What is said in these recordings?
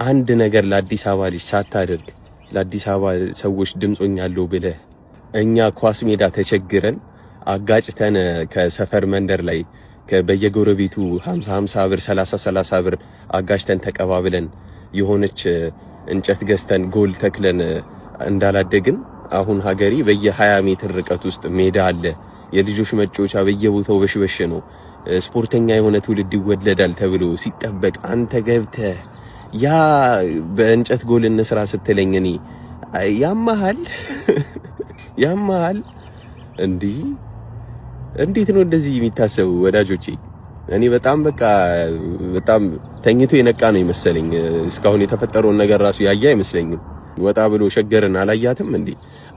አንድ ነገር ለአዲስ አበባ ልጅ ሳታደርግ ለአዲስ አበባ ሰዎች ድምጾኛለሁ ብለህ እኛ ኳስ ሜዳ ተቸግረን አጋጭተን ከሰፈር መንደር ላይ በየጎረቤቱ 50 ብር 30 ብር አጋጭተን ተቀባብለን የሆነች እንጨት ገዝተን ጎል ተክለን እንዳላደግን አሁን ሀገሪ በየ20 ሜትር ርቀት ውስጥ ሜዳ አለ። የልጆች መጫወቻ በየቦታው በሽበሽ ነው። ስፖርተኛ የሆነ ትውልድ ይወለዳል ተብሎ ሲጠበቅ አንተ ገብተህ ያ በእንጨት ጎል እንስራ ስትለኝ እኔ ያማሃል እንዴት ነው እንደዚህ የሚታሰቡ ወዳጆቼ? እኔ በጣም ተኝቶ የነቃ ነው ይመስለኝ። እስካሁን የተፈጠረውን ነገር ራሱ ያያ አይመስለኝም። ወጣ ብሎ ሸገርን አላያትም እንዴ?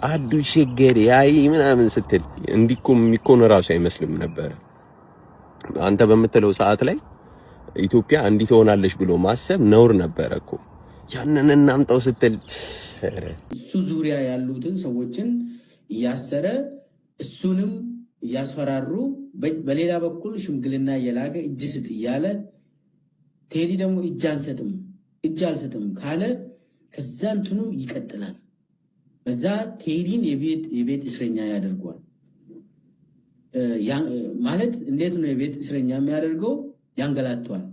አዱ ሸገር ያይ ምናምን ስትል እንዲኩም የሚኮን ራሱ አይመስልም ነበር። አንተ በምትለው ሰዓት ላይ ኢትዮጵያ እንዲህ ትሆናለች ብሎ ማሰብ ነውር ነበር እኮ። ያንን እናምጣው ስትል እሱ ዙሪያ ያሉትን ሰዎችን እያሰረ እሱንም እያስፈራሩ በሌላ በኩል ሽምግልና እየላከ እጅ ስጥ እያለ ቴዲ ደግሞ እጅ አልሰጥም ካለ ከዛ እንትኑ ይቀጥላል። በዛ ቴዲን የቤት እስረኛ ያደርገዋል። ማለት እንዴት ነው የቤት እስረኛ የሚያደርገው? ያንገላቷል፣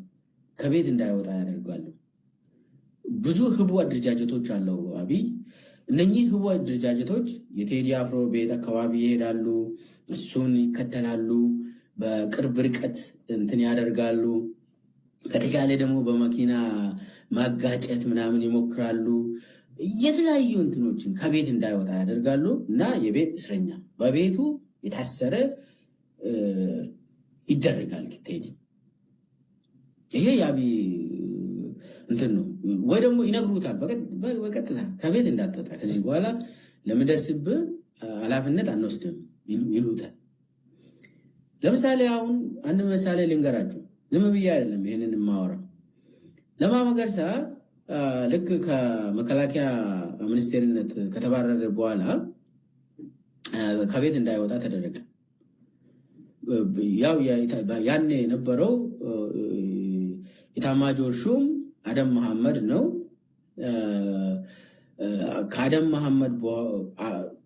ከቤት እንዳይወጣ ያደርጋሉ። ብዙ ህቡ አደረጃጀቶች አለው አብይ። እነኚህ ህቡ አደረጃጀቶች የቴዲ አፍሮ ቤት አካባቢ ይሄዳሉ፣ እሱን ይከተላሉ፣ በቅርብ ርቀት እንትን ያደርጋሉ። ከተቻለ ደግሞ በመኪና ማጋጨት ምናምን ይሞክራሉ። የተለያዩ እንትኖችን ከቤት እንዳይወጣ ያደርጋሉ እና የቤት እስረኛ በቤቱ የታሰረ ይደረጋል ቴዲ። ይሄ የአብይ እንትን ነው። ወይ ደግሞ ይነግሩታል በቀጥታ ከቤት እንዳትወጣ ከዚህ በኋላ ለምደርስብህ ኃላፊነት አንወስድም ይሉታል። ለምሳሌ አሁን አንድ ምሳሌ ልንገራችሁ። ዝም ብዬ አይደለም ይሄንን የማወራው። ለማ መገርሳ ልክ ከመከላከያ ሚኒስቴርነት ከተባረረ በኋላ ከቤት እንዳይወጣ ተደረገ። ያው ያኔ የነበረው ኢታማጆር ሹም አደም መሐመድ ነው። ከአደም መሐመድ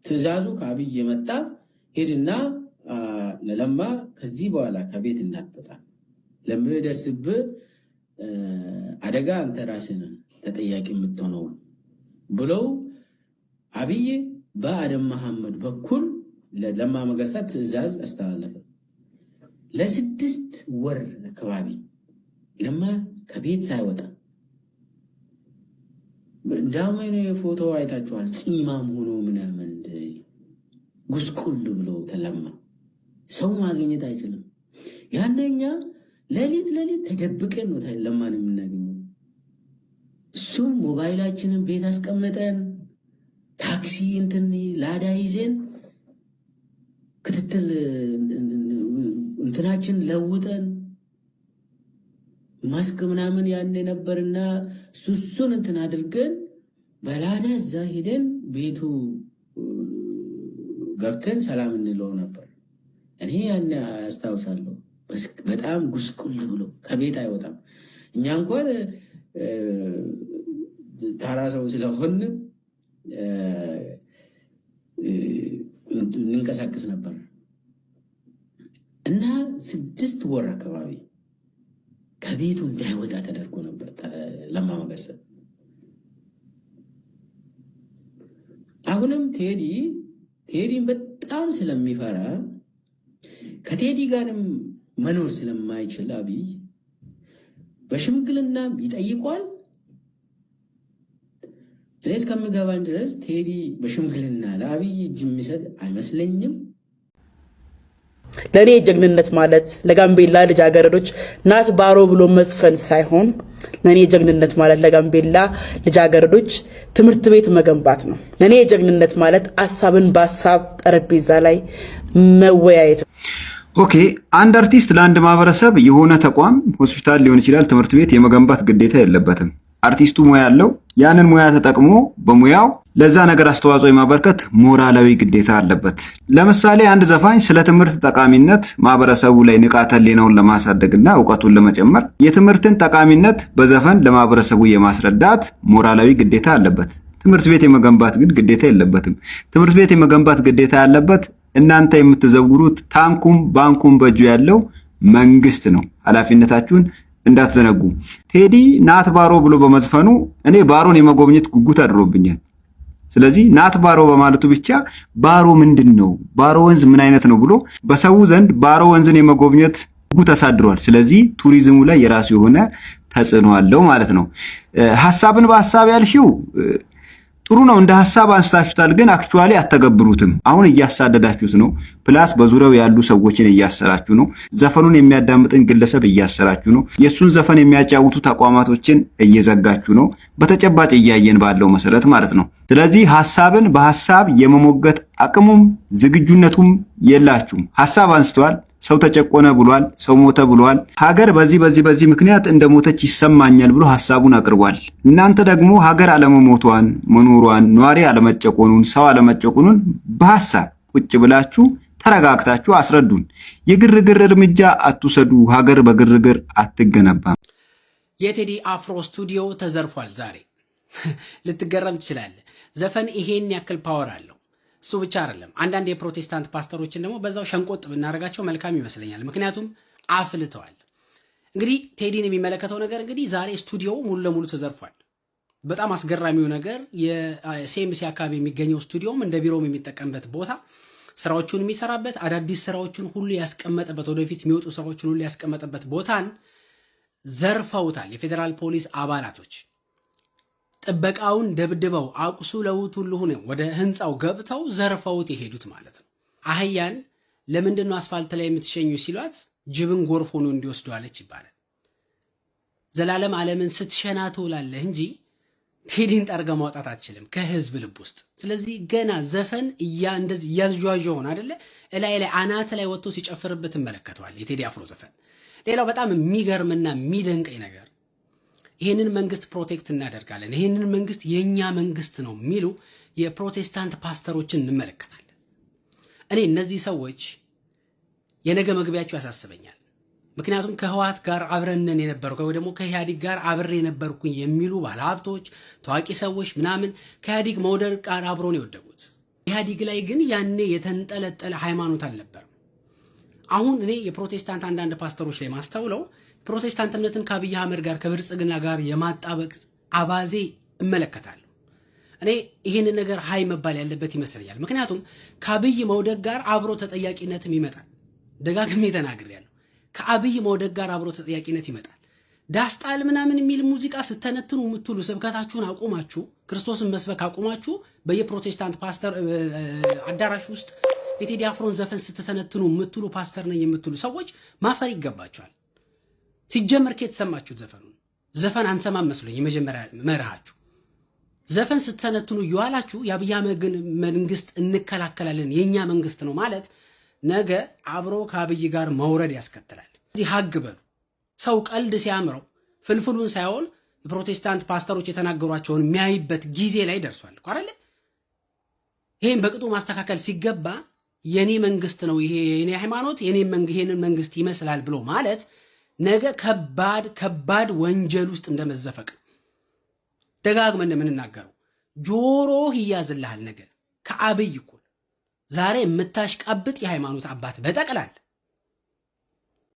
ትዕዛዙ ከአብይ የመጣ ሄድና ለለማ ከዚህ በኋላ ከቤት እንዳትወጣ ለምደርስብህ አደጋ አንተ ራስህ ተጠያቂ የምትሆነው ብለው አብይ በአደም መሐመድ በኩል ለለማ መገርሳ ትዕዛዝ አስተላለፈ። ለ6 ወር አካባቢ ለማ ከቤት ሳይወጣ እንዳውም ፎቶ አይታችኋል። ፂማም ሆኖ ምናምን እንደዚህ ጉስቁል ብሎ ተለማ። ሰው ማግኘት አይችልም። ያነኛ ሌሊት ተደብቀን ነው ለማን የምናገኘው። እሱም ሞባይላችንን ቤት አስቀምጠን ታክሲ እንትን ላዳ ይዘን ክትትል እንትናችን ለውጠን ማስክ ምናምን ያኔ ነበርና ሱሱን እንትን አድርገን በላዳ እዛ ሄደን ቤቱ ገብተን ሰላም እንለው ነበር። እኔ ያኔ አስታውሳለሁ። በጣም ጉስቁል ብሎ ከቤት አይወጣም። እኛ እንኳን ታራ ሰው ስለሆን እንንቀሳቀስ ነበር እና 6 ወር አካባቢ ከቤቱ እንዳይወጣ ተደርጎ ነበር ለማ መገርሳ። አሁንም ቴዲን በጣም ስለሚፈራ ከቴዲ ጋርም መኖር ስለማይችል አብይ በሽምግልና ይጠይቋል። እኔ እስከምገባኝ ድረስ ቴዲ በሽምግልና ለአብይ እጅ የሚሰጥ አይመስለኝም። ለኔ ጀግንነት ማለት ለጋምቤላ ልጃገረዶች ናት ባሮ ብሎ መዝፈን ሳይሆን ለኔ ጀግንነት ማለት ለጋምቤላ ልጃገረዶች ትምህርት ቤት መገንባት ነው። ለኔ ጀግንነት ማለት ሐሳብን በሐሳብ ጠረጴዛ ላይ መወያየት ነው። ኦኬ፣ አንድ አርቲስት ለአንድ ማህበረሰብ የሆነ ተቋም ሆስፒታል ሊሆን ይችላል ትምህርት ቤት የመገንባት ግዴታ የለበትም። አርቲስቱ ሙያ ያለው ያንን ሙያ ተጠቅሞ በሙያው ለዛ ነገር አስተዋጽኦ የማበርከት ሞራላዊ ግዴታ አለበት። ለምሳሌ አንድ ዘፋኝ ስለ ትምህርት ጠቃሚነት ማህበረሰቡ ላይ ንቃተ ህሊናውን ለማሳደግና እውቀቱን ለመጨመር የትምህርትን ጠቃሚነት በዘፈን ለማህበረሰቡ የማስረዳት ሞራላዊ ግዴታ አለበት። ትምህርት ቤት የመገንባት ግን ግዴታ የለበትም። ትምህርት ቤት የመገንባት ግዴታ ያለበት እናንተ የምትዘውሩት ታንኩም ባንኩም በእጁ ያለው መንግስት ነው። ኃላፊነታችሁን እንዳትዘነጉ። ቴዲ ናት ባሮ ብሎ በመዝፈኑ እኔ ባሮን የመጎብኘት ጉጉት አድሮብኛል። ስለዚህ ናት ባሮ በማለቱ ብቻ ባሮ ምንድነው፣ ባሮ ወንዝ ምን አይነት ነው ብሎ በሰው ዘንድ ባሮ ወንዝን የመጎብኘት ጉጉት አሳድሯል። ስለዚህ ቱሪዝሙ ላይ የራሱ የሆነ ተጽዕኖ አለው ማለት ነው። ሐሳብን በሐሳብ ያልሽው ጥሩ ነው፣ እንደ ሐሳብ አንስታችሁታል፣ ግን አክቹአሊ አተገብሩትም። አሁን እያሳደዳችሁት ነው። ፕላስ በዙሪያው ያሉ ሰዎችን እያሰራችሁ ነው። ዘፈኑን የሚያዳምጥን ግለሰብ እያሰራችሁ ነው። የሱን ዘፈን የሚያጫውቱ ተቋማቶችን እየዘጋችሁ ነው። በተጨባጭ እያየን ባለው መሰረት ማለት ነው። ስለዚህ ሐሳብን በሐሳብ የመሞገት አቅሙም ዝግጁነቱም የላችሁም። ሐሳብ አንስተዋል። ሰው ተጨቆነ ብሏል። ሰው ሞተ ብሏል። ሀገር በዚህ ምክንያት እንደሞተች ይሰማኛል ብሎ ሐሳቡን አቅርቧል። እናንተ ደግሞ ሀገር አለመሞቷን፣ መኖሯን፣ ኗሪ አለመጨቆኑን፣ ሰው አለመጨቆኑን በሐሳብ ቁጭ ብላችሁ ተረጋግታችሁ አስረዱን። የግርግር እርምጃ አትውሰዱ። ሀገር በግርግር አትገነባም። የቴዲ አፍሮ ስቱዲዮ ተዘርፏል። ዛሬ ልትገረም ትችላለህ። ዘፈን ይሄን ያክል ፓወር አለው። እሱ ብቻ አይደለም። አንዳንድ የፕሮቴስታንት ፓስተሮችን ደግሞ በዛው ሸንቆጥ ብናደርጋቸው መልካም ይመስለኛል። ምክንያቱም አፍልተዋል። እንግዲህ ቴዲን የሚመለከተው ነገር እንግዲህ ዛሬ ስቱዲዮው ሙሉ ለሙሉ ተዘርፏል። በጣም አስገራሚው ነገር የሲኤምሲ አካባቢ የሚገኘው ስቱዲዮም እንደ ቢሮም የሚጠቀምበት ቦታ፣ ስራዎቹን የሚሰራበት፣ አዳዲስ ስራዎቹን ሁሉ ያስቀመጠበት፣ ወደፊት የሚወጡ ስራዎቹን ሁሉ ያስቀመጠበት ቦታን ዘርፈውታል። የፌዴራል ፖሊስ አባላቶች ጥበቃውን ደብድበው አቁስለውት ሁሉ ሆነው ወደ ህንፃው ገብተው ዘርፈውት የሄዱት ማለት ነው። አህያን ለምንድን ነው አስፋልት ላይ የምትሸኙ ሲሏት ጅብን ጎርፎ ነው እንዲወስደዋለች ይባላል። ዘላለም ዓለምን ስትሸና ትውላለህ እንጂ ቴዲን ጠርገ ማውጣት አትችልም ከህዝብ ልብ ውስጥ። ስለዚህ ገና ዘፈን እንደዚህ እያዟዦ ሆነ አይደለ እላይ አናት ላይ ወጥቶ ሲጨፍርበት እንመለከተዋል የቴዲ አፍሮ ዘፈን። ሌላው በጣም የሚገርምና የሚደንቀኝ ነገር ይህንን መንግስት ፕሮቴክት እናደርጋለን፣ ይህንን መንግስት የኛ መንግስት ነው የሚሉ የፕሮቴስታንት ፓስተሮችን እንመለከታለን። እኔ እነዚህ ሰዎች የነገ መግቢያቸው ያሳስበኛል። ምክንያቱም ከህወሓት ጋር አብረንን የነበረው ወይ ደግሞ ከኢህአዲግ ጋር አብሬ የነበርኩኝ የሚሉ ባለሀብቶች፣ ታዋቂ ሰዎች ምናምን ከኢህአዲግ መውደቅ ጋር አብሮን የወደቁት። ኢህአዲግ ላይ ግን ያኔ የተንጠለጠለ ሃይማኖት አልነበረም። አሁን እኔ የፕሮቴስታንት አንዳንድ ፓስተሮች ላይ ማስተውለው ፕሮቴስታንት እምነትን ከአብይ አህመድ ጋር ከብልጽግና ጋር የማጣበቅ አባዜ እመለከታለሁ። እኔ ይህንን ነገር ሀይ መባል ያለበት ይመስለኛል። ምክንያቱም ከአብይ መውደቅ ጋር አብሮ ተጠያቂነትም ይመጣል። ደጋግሜ ተናግሬያለሁ። ከአብይ መውደቅ ጋር አብሮ ተጠያቂነት ይመጣል። ዳስጣል ምናምን የሚል ሙዚቃ ስተነትኑ የምትሉ ስብከታችሁን አቁማችሁ ክርስቶስን መስበክ አቁማችሁ በየፕሮቴስታንት ፓስተር አዳራሽ ውስጥ የቴዲ አፍሮን ዘፈን ስትተነትኑ የምትሉ ፓስተር ነኝ የምትሉ ሰዎች ማፈር ይገባቸዋል። ሲጀመር ከተሰማችሁት ዘፈን አንሰማም መስሎኝ የመጀመሪያ መርሃችሁ ዘፈን ስትተነትኑ ይዋላችሁ የአብይ አህመድን መንግስት እንከላከላለን የኛ መንግስት ነው ማለት ነገ አብሮ ከአብይ ጋር መውረድ ያስከትላል። እዚህ ሀግ በሉ። ሰው ቀልድ ሲያምረው ፍልፍሉን ሳይሆን የፕሮቴስታንት ፓስተሮች የተናገሯቸውን የሚያይበት ጊዜ ላይ ደርሷል እኮ አይደል? ይሄን በቅጡ ማስተካከል ሲገባ የኔ መንግስት ነው ይሄ የኔ ሃይማኖት ይሄንን መንግስት ይመስላል ብሎ ማለት ነገ ከባድ ወንጀል ውስጥ እንደመዘፈቅ ደጋግመን የምንናገረው ጆሮህ ይያዝልሃል። ነገ ከአብይ እኮ ዛሬ የምታሽቃብጥ የሃይማኖት አባት በጠቅላላ